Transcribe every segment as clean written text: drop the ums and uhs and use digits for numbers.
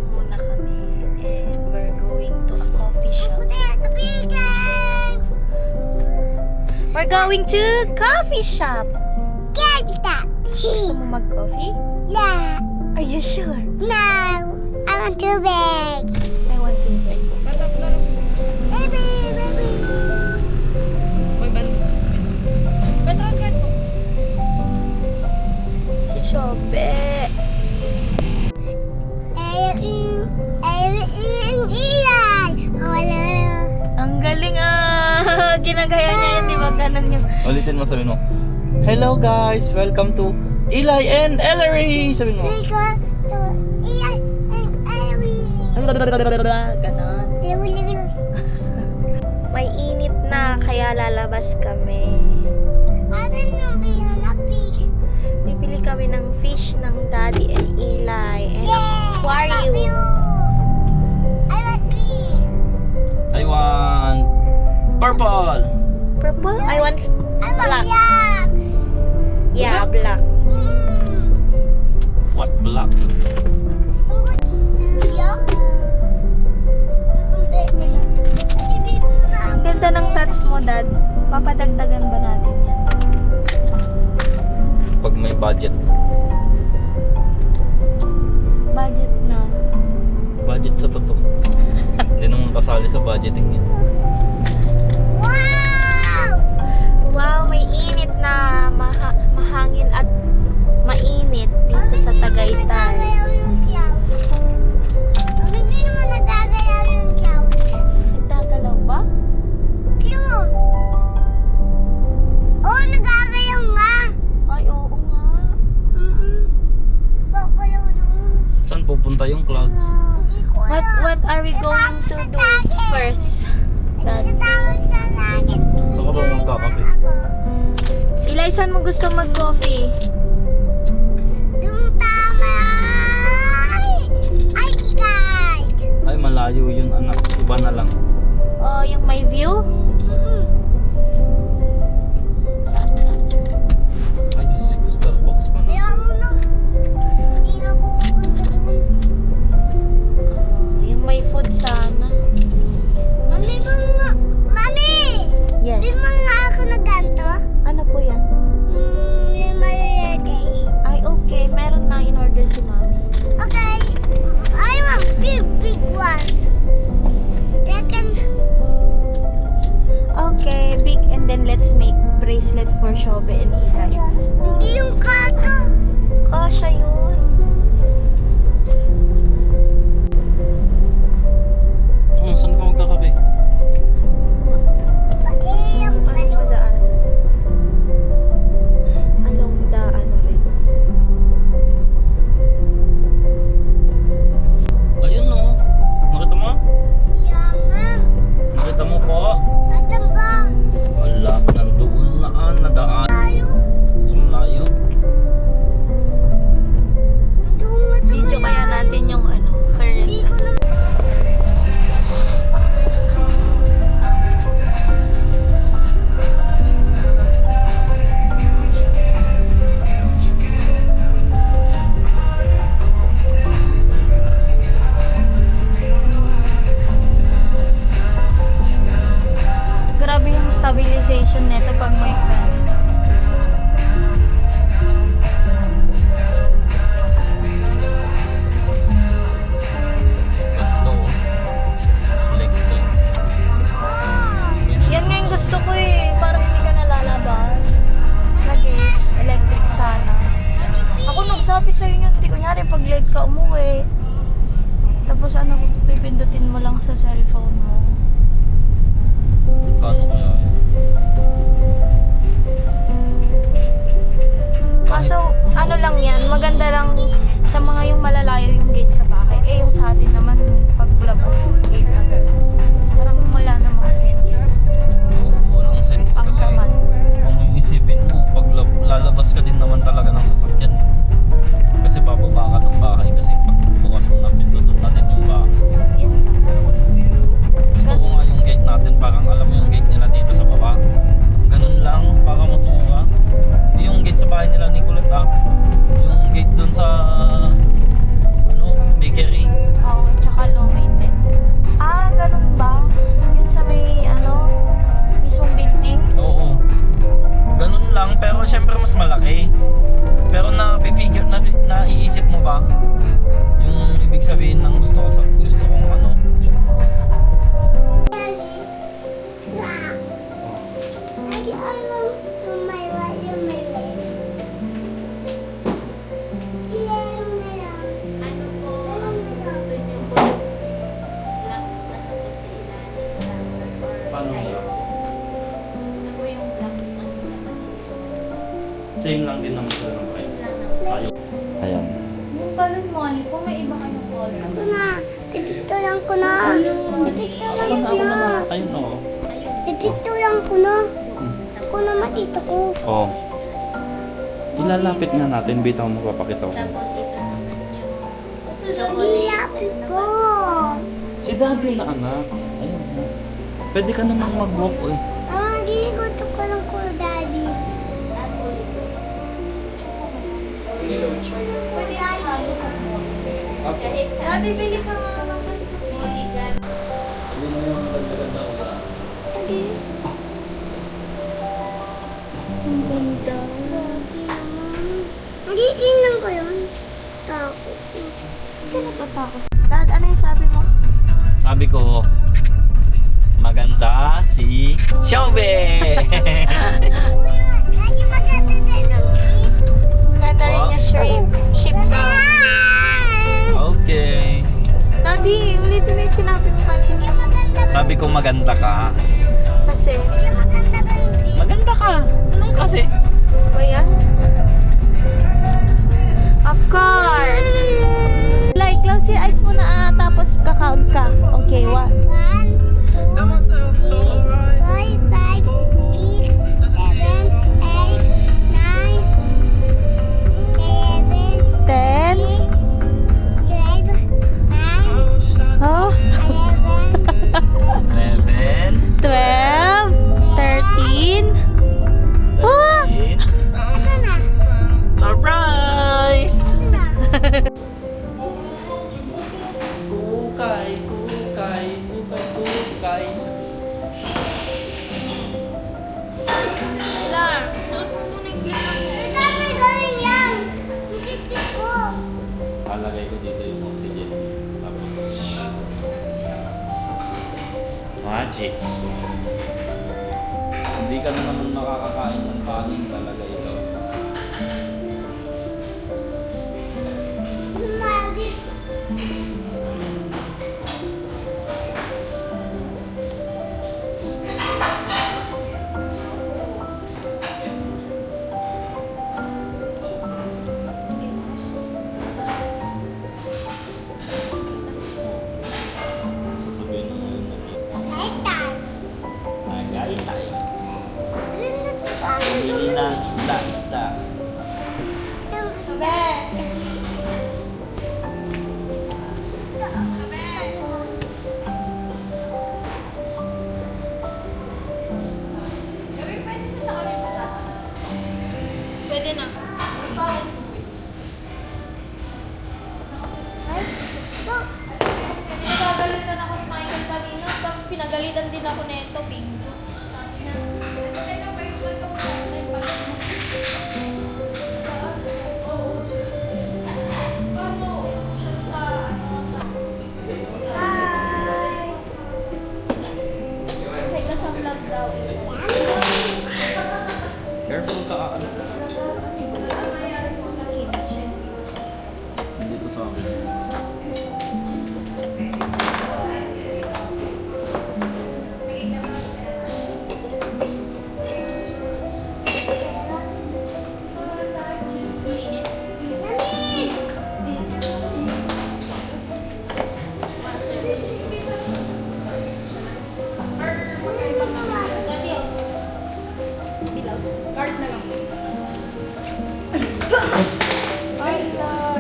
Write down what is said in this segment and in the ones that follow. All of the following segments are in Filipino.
lang muna kami and we're going to a coffee shop. We're going to coffee shop. Gusto mo mag-coffee? Yeah. Are you sure? No. I want too big. I want to beg. Baby, baby. Si Shobe. Ang galing ah! Ginagaya niya yun, di ba? Ganon yung... Ulitin mo, sabihin mo. Hello guys! Welcome to Eli and Ellery! Sabihin mo. Ganon. May init na, kaya lalabas kami. Bibili kami ng fish ng Daddy and Eli and aquarium. I want purple! Purple? I want black. Yeah, black. What black? Ang ganda ng tats mo, Dad. Papadagdagan ba natin yan? Pag may budget. Budget na. Budget sa totoo. Hindi naman kasali sa budgeting yan. Wow, may init na. Mahangin at mainit dito sa Tagaytay. Nagdagalaw ba? Ay, oo nga. Saan pupunta yung clouds? What are we going to do first? Dad? Saan ka ba magkakape? Eli, saan mo gusto mag-coffee? Ay, malayo yun anak. Iba na lang. Oh, yung may view? Saan na? Ay, Diyos ko, Starbucks pa na. Yung may food sana. Yes. Ano po yan? Ay, okay. Meron na in-order si Mami. Okay, I want big one. Okay, big. And then let's make bracelet for Shobe and Eli. Hindi yung kato. Kasha yun. Saan ka magkakape? Yung Anong balon. daan? Anong daan rin? Ayun no. Nakita mo? Yama. Nakita mo po? Atan ba? Wala. Nandoon na nadaan. Tayo. Sa malayo. Video kaya natin yung current. Grabe yung stabilization nito pag may fan. Ito. Electric. Yan nga yung gusto ko eh. Parang hindi ka nalalabas. Lagi, electric sana. Ako nagsabi sa'yo yun. Hindi kunyari pag late ka umuwi. Tapos pipindutin mo lang sa cellphone mo. Paano kaya yun? Kaso, lang yan. Maganda lang sa mga yung malalayo yung gate sa bahay. Eh, yung sa atin naman, paglabas, gate agad. Parang wala namang sense. Walang sense kasi Pangkaman. kung isipin mo, pag lalabas ka din naman talaga ng sasakyan. Kasi bababa ka ng bahay kasi pag bukas mo na pinto doon natin yung bahay. Yun lang. Gusto ko same lang din naman sila ng price. Ayun. Ayan. Yung balon mo, ano po, may iba kayong color. Ito na. Pipicturean ko na. Pipicturean ko na. Ayun, oo. Pipicturean ko na. Ako naman dito ko. Oo. Ilalapit nga natin. Bitaw mo papakita ko. Tapos ito naman yung Nilapit ko. Si daddy na anak. Ayun. Pwede ka namang mag-walk eh. Hindi gusto ko ng ko, Daddy. kahit sa Dati, bili ka nga naman. Mulligan. Hindi mo yung maganda-ganda ko lang. Sige. Ang ganda. Nagiginan ko yun. Takot. Hindi ka natatakot. Dad, ano yung sabi mo? Sabi ko, maganda si Shobe! Daddy, maganda tayo ng cake. Ganda rin niya shrimp. Ship daw. Okay. Daddy, ulitin na yung sinabi mo kanina. Sabi ko maganda ka. Kasi, Maganda ba yung cake? Maganda ka. Anong kasi? ba yan? Of course! Like, close your eyes muna tapos kakount ka. Okay, 1. 10. Oh, 11, 12, 13. Ah! 13. Surprise! Kukay, kukay, kukay, kukay. Lang, suot mo muna yung slip mo. Palagay ko dito yung oxygen. Tapos, magic. Hindi ka na naman makakakain ng kanin talaga ito. Sasabihin mo yun Tagaytay. Pili ng isda. Pwede na. Pinagagalitan ako ni Michael kanina, tapos pinagalitan din ako nito, Bingo. Sabi niya, "Kailan ba yung ganito mo?" Hi! Check ka sa vlog daw. Careful ka. Dito sa akin.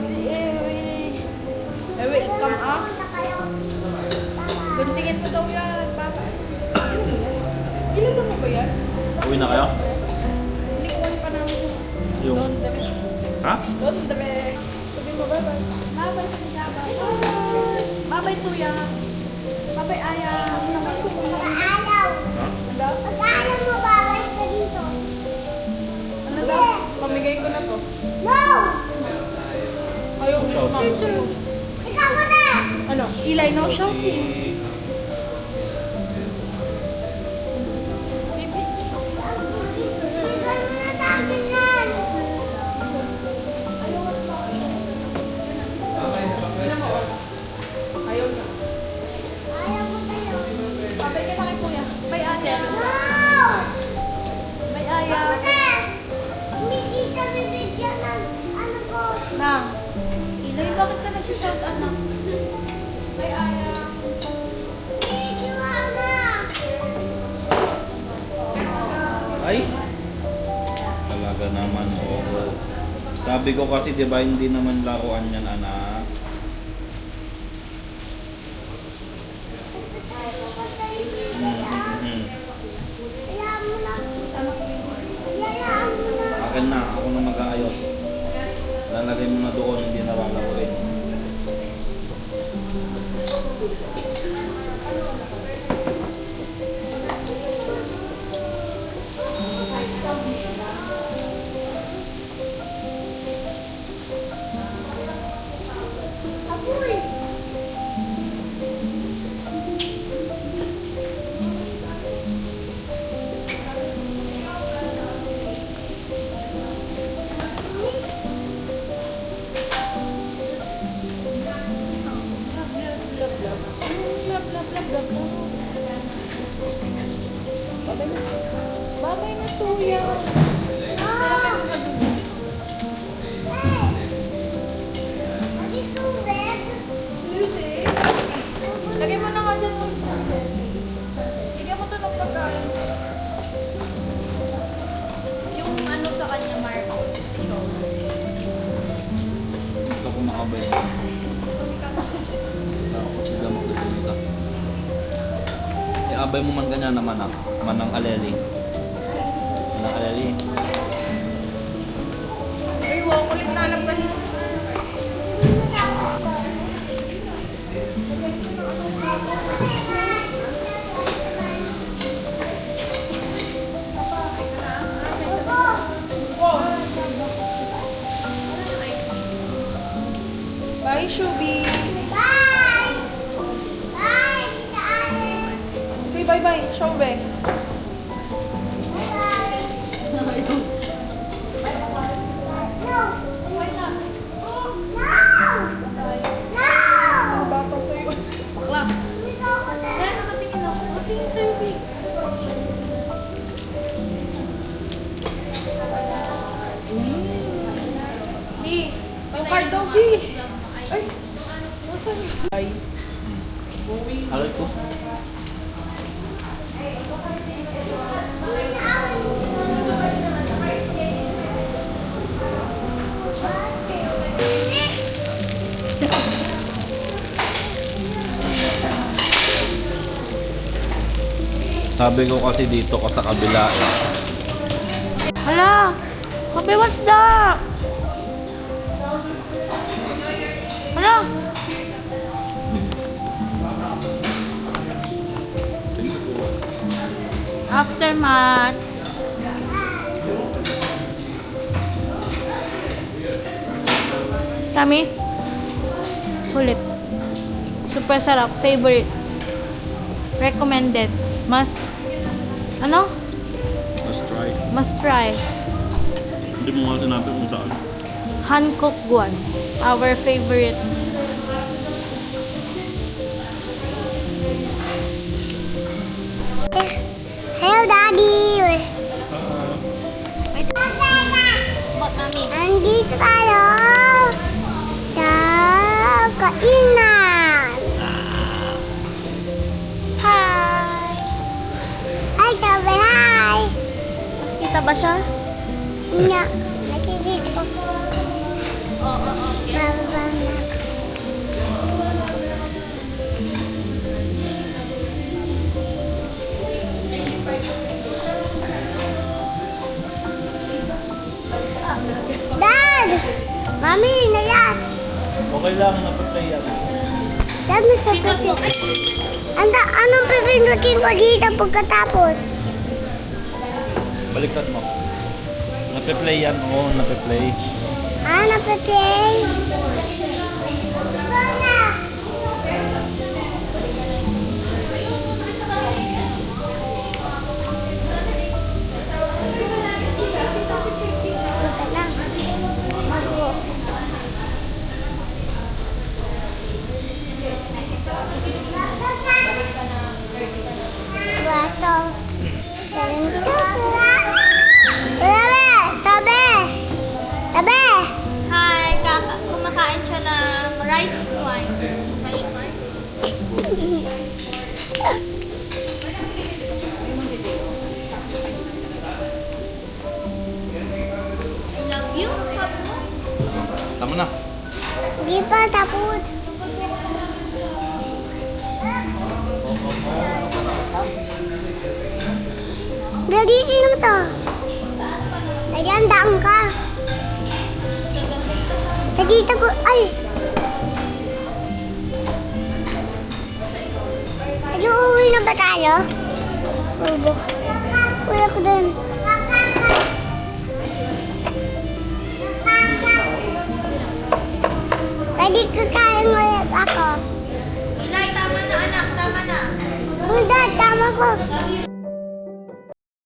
Si Ewi. Ewi, come up. Guntingin mo daw yan, papa. Sino ba yan? Ilan mo ba yan? Uwi na kayo? Hindi ko pa namin Yung... Doon, dami. Ha? Doon, dami. Sabi mo, bye-bye. Bye-bye, Pagdaba. Bye-bye, Tuya. Bye-bye, Aya. Ano naman ko mo? Ha? Ano daw? Pamigay ko na to. Ayaw, miss mom. Ano? Ilay no shouting. Baby. Ayaw na. Babay ka na kay Kuya. Bye, Aya. Bye, Aya. Sabi ko kasi, di ba, hindi naman laruan yan, anak. Mhm. Hayaan mo na. Hayaan mo na. Akin na, ako na mag-aayos. Lalagay mo na doon, hindi na lalaruin. Apoy. Babay na tuya. Adi tubig. Lagay mo na nga dyan. Bigyan mo to ng pagkain. Yung ano sa kanya, Marco. Ito ko nakabay. Sila magdudulisa. Iabay mo man ganyan naman ah. Manang aleli. Manang aleli. Ay, wow, kulit na alam ba? Bye, Shubi. Bye. Bye. Bye. Say bye-bye, Shove. No. No. Bata sa'yo. Bakla. Kaya nakatingin ako. Nakatingin sa'yo, Big. Di. Ang card daw, B. Ay. Nasaan? Bye. Alay ko. Sabi ko kasi dito ka sa kabila eh. Hala! Kape, what's that? Hala! Aftermath. Kami? Sulit. Super sarap. Favorite. Recommended. Must. Ano? Let's try. Must try. Hindi mo nga sinabi kung saan. Hankook Guan. Our favorite. Hello, Daddy. What, mami? Andito tayo sa kainan. Hi! Hi, Tabi. Hi. Kita ba siya? Ina. Nakikita ko. Oo, Bababa na. Dad! Mami, nayas! Okay lang, napaplay yan. Dad, nasa pipin. Anong pipindutin ko dito pagkatapos? Baliktad mo. Nape-play yan. Oo, nape-play. Napipin. Wato. Tabi! Tabi! Hi! Kumakain siya ng rice wine. I love you. Sabi mo? mo na. Di pa tapos. Gagawin mo to. Ayan, daan ka. Nakita ko, ay. Uuwi na ba tayo? Ubo. Uwi ako dun. Pwede kakain ulit ako. Inay, tama na anak, tama na. Uy, Dad, tama ko.